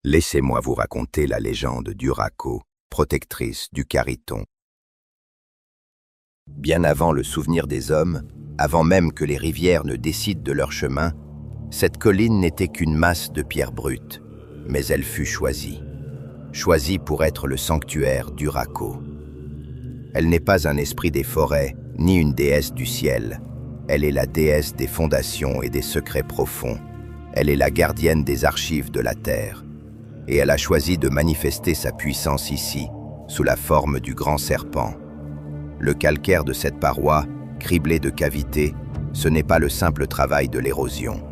Laissez-moi vous raconter la légende d'Urako, protectrice du Khariton. Bien avant le souvenir des hommes, avant même que les rivières ne décident de leur chemin, cette colline n'était qu'une masse de pierres brutes, mais elle fut choisie. Choisie pour être le sanctuaire d'Urako. Elle n'est pas un esprit des forêts, ni une déesse du ciel. Elle est la déesse des fondations et des secrets profonds. Elle est la gardienne des archives de la terre. Et elle a choisi de manifester sa puissance ici, sous la forme du grand serpent. Le calcaire de cette paroi, criblé de cavités, ce n'est pas le simple travail de l'érosion.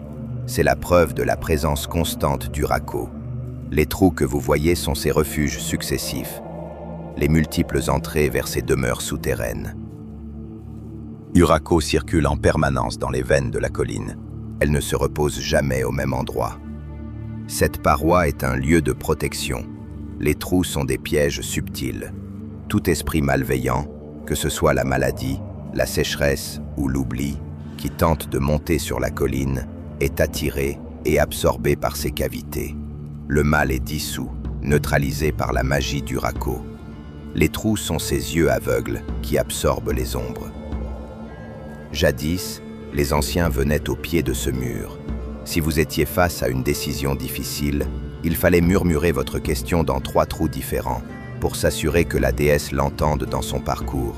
C'est la preuve de la présence constante d'Urako. Les trous que vous voyez sont ses refuges successifs, les multiples entrées vers ses demeures souterraines. Urako circule en permanence dans les veines de la colline. Elle ne se repose jamais au même endroit. Cette paroi est un lieu de protection. Les trous sont des pièges subtils. Tout esprit malveillant, que ce soit la maladie, la sécheresse ou l'oubli, qui tente de monter sur la colline, est attiré et absorbé par ces cavités. Le mal est dissous, neutralisé par la magie d'Urako. Les trous sont ces yeux aveugles qui absorbent les ombres. Jadis, les anciens venaient au pied de ce mur. Si vous étiez face à une décision difficile, il fallait murmurer votre question dans 3 trous différents pour s'assurer que la déesse l'entende dans son parcours.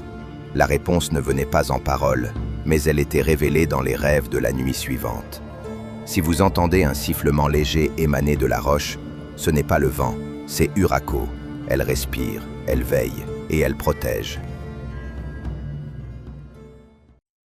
La réponse ne venait pas en paroles, mais elle était révélée dans les rêves de la nuit suivante. Si vous entendez un sifflement léger émaner de la roche, ce n'est pas le vent, c'est Urako. Elle respire, elle veille et elle protège.